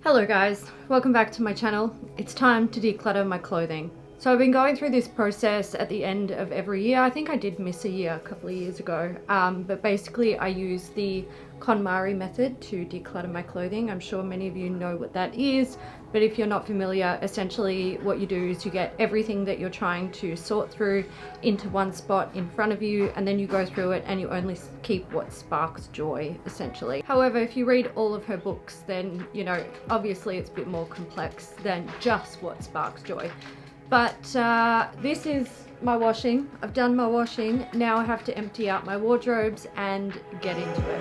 Hello guys, welcome back to my channel. It's time to declutter my clothing. So I've been going through this process at the end of every year. I think I did miss a year a couple of years ago, but basically I use the KonMari method to declutter my clothing. I'm sure many of you know what that is, but if you're not familiar, essentially what you do is you get everything that you're trying to sort through into one spot in front of you, and then you go through it and you only keep what sparks joy, essentially. However, if you read all of her books, then you know, obviously it's a bit more complex than just what sparks joy. But this is my washing. I've done my washing. Now I have to empty out my wardrobes and get into it.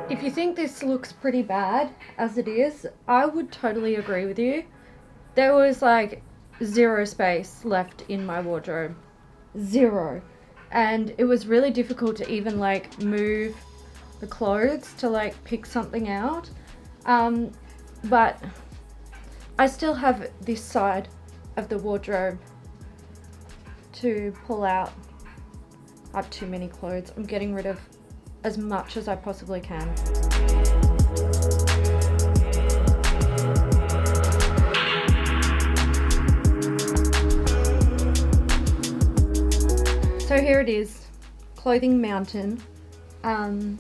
If you think this looks pretty bad as it is, I would totally agree with you. There was like zero space left in my wardrobe. Zero. And it was really difficult to even like move the clothes to like pick something out. But I still have this side of the wardrobe to pull out. I have too many clothes. I'm getting rid of as much as I possibly can. So here it is, clothing mountain. The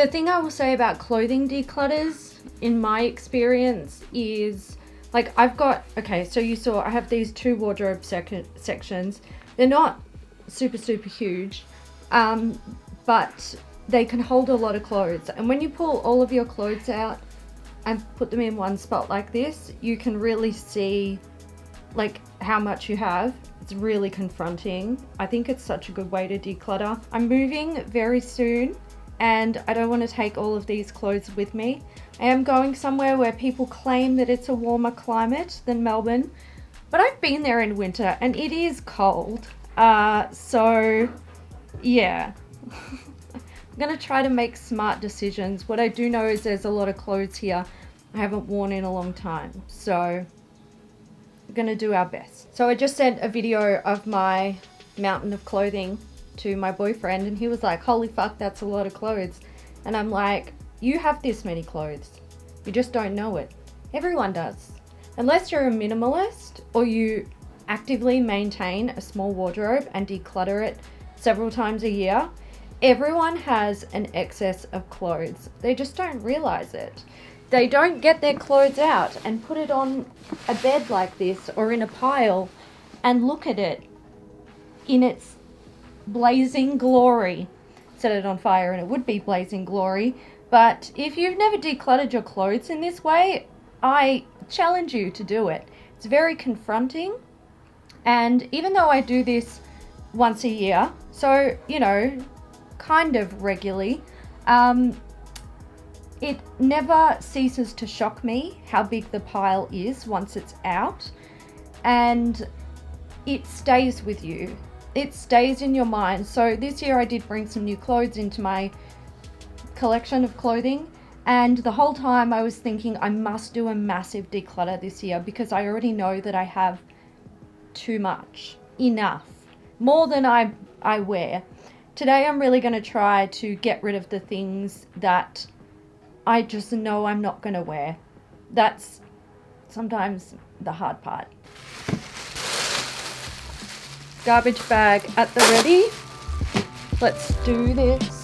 thing I will say about clothing declutters, in my experience, is like I've got, okay, so you saw I have these two wardrobe sections. They're not super huge, but they can hold a lot of clothes. And when you pull all of your clothes out and put them in one spot like this, you can really see like how much you have. It's really confronting. I think it's such a good way to declutter. I'm moving very soon and I don't want to take all of these clothes with me. I am going somewhere where people claim that it's a warmer climate than Melbourne, but I've been there in winter and it is cold. So yeah, I'm gonna try to make smart decisions. What I do know is there's a lot of clothes here I haven't worn in a long time, so gonna do our best. So I just sent a video of my mountain of clothing to my boyfriend and he was like, holy fuck, that's a lot of clothes. And I'm like, you have this many clothes, you just don't know it. Everyone does. Unless you're a minimalist or you actively maintain a small wardrobe and declutter it several times a year, everyone has an excess of clothes. They just don't realize it. They don't get their clothes out and put it on a bed like this or in a pile and look at it in its blazing glory. Set it on fire and it would be blazing glory. But if you've never decluttered your clothes in this way, I challenge you to do it. It's very confronting. And even though I do this once a year, so, you know, kind of regularly, it never ceases to shock me how big the pile is once it's out, and it stays with you. It stays in your mind. So this year I did bring some new clothes into my collection of clothing, and the whole time I was thinking I must do a massive declutter this year because I already know that I have too much, enough, more than I wear. Today I'm really going to try to get rid of the things that I just know I'm not going to wear. That's sometimes the hard part. Garbage bag at the ready. Let's do this.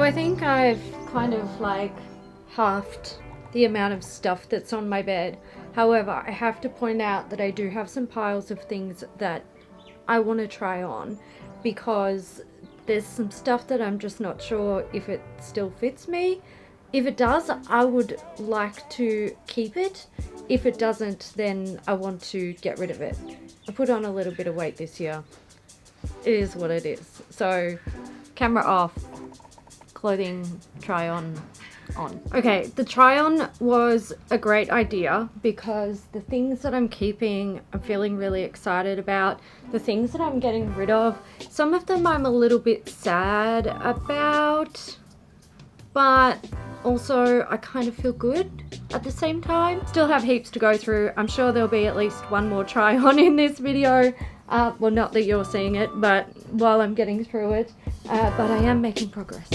I think I've kind of like halved the amount of stuff that's on my bed. However, I have to point out that I do have some piles of things that I want to try on, because there's some stuff that I'm just not sure if it still fits me. If it does, I would like to keep it. If it doesn't, then I want to get rid of it. I put on a little bit of weight this year. It is what it is. So, camera off, clothing try on. Okay, the try on was a great idea because the things that I'm keeping, I'm feeling really excited about. The things that I'm getting rid of, some of them I'm a little bit sad about, but also I kind of feel good at the same time. Still have heaps to go through. I'm sure there'll be at least one more try on in this video. Well, not that you're seeing it, but while I'm getting through it, but I am making progress.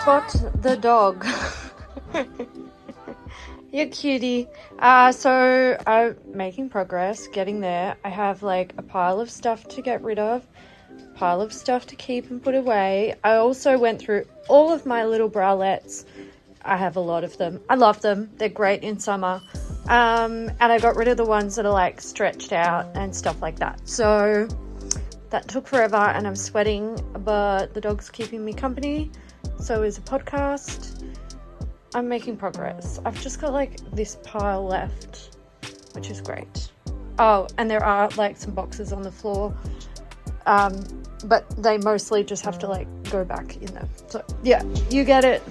Spot the dog. You're cutie. So I'm making progress, getting there. I have like a pile of stuff to get rid of, pile of stuff to keep and put away. I also went through all of my little bralettes. I have a lot of them. I love them. They're great in summer. And I got rid of the ones that are like stretched out and stuff like that. So that took forever and I'm sweating, but the dog's keeping me company. So is a podcast. I'm making progress. I've just got like this pile left, which is great. Oh, and there are like some boxes on the floor, but they mostly just have to like go back in there. So yeah, you get it.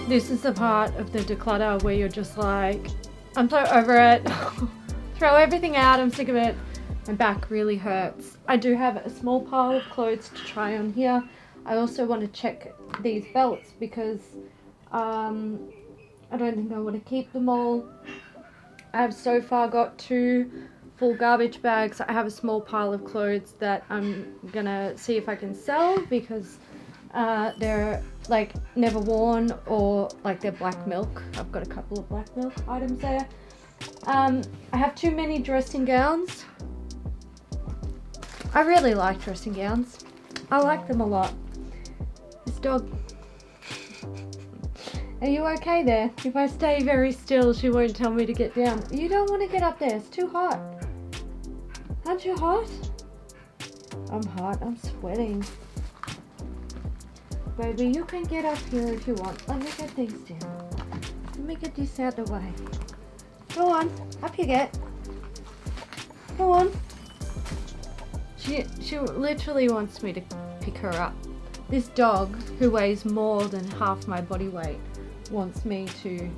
This is the part of the declutter where you're just like, I'm so over it. throw everything out. I'm sick of it. My back really hurts. I do have a small pile of clothes to try on here. I also want to check these belts because I don't think I want to keep them all. I've so far got 2 full garbage bags. I have a small pile of clothes that I'm gonna see if I can sell because they're like never worn or like they're black milk. I've got a couple of black milk items there. I have too many dressing gowns. I really like dressing gowns. I like them a lot. This dog. Are you okay there? If I stay very still, she won't tell me to get down. You don't want to get up there. It's too hot. Aren't you hot? I'm hot. I'm sweating. Baby, you can get up here if you want. Let me get things down. Let me get this out of the way. Go on. Up you get. Go on. She literally wants me to pick her up. This dog, who weighs more than half my body weight, wants me to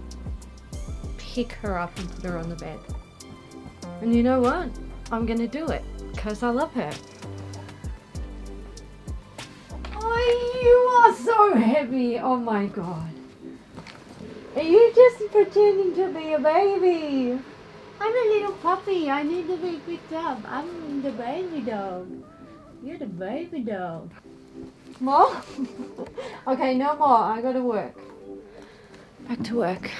pick her up and put her on the bed. And you know what? I'm gonna do it because I love her. Oh, you are so heavy. Oh my god. Are you just pretending to be a baby? I'm a little puppy. I need to be picked up. I'm the baby dog. You're the baby dog. More? Okay, no more. I gotta work. Back to work.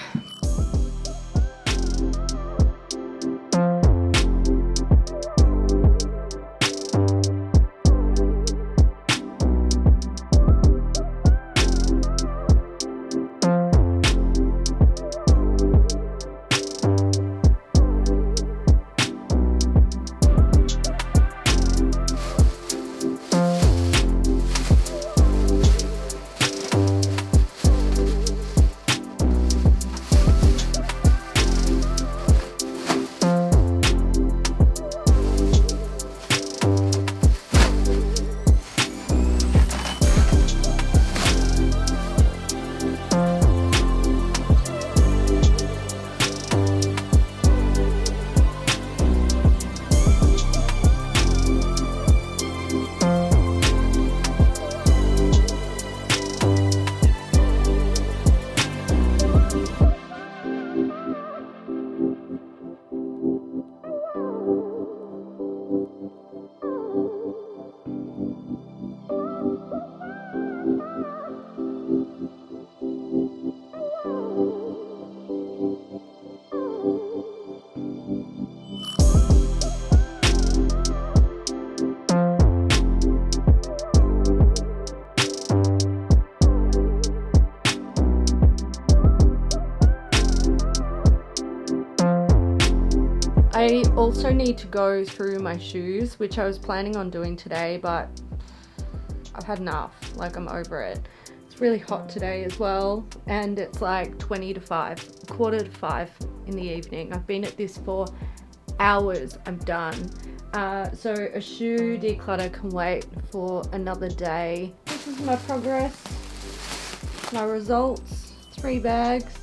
I also need to go through my shoes, which I was planning on doing today, but I've had enough. Like, I'm over it. It's really hot today as well, and it's like 20 to 5, quarter to 5 in the evening. I've been at this for hours. I'm done. So a shoe declutter can wait for another day. This is my progress, my results, 3 bags.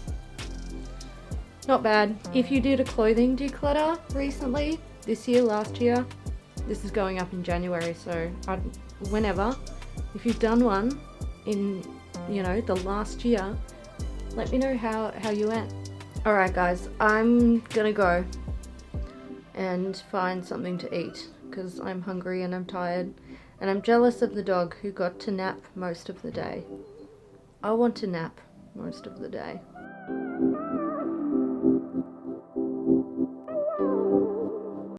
Not bad. If you did a clothing declutter recently, this year, last year, this is going up in January, so whenever, if you've done one in, you know, the last year, let me know how you went. Alright guys, I'm gonna go and find something to eat because I'm hungry and I'm tired, and I'm jealous of the dog who got to nap most of the day. I want to nap most of the day.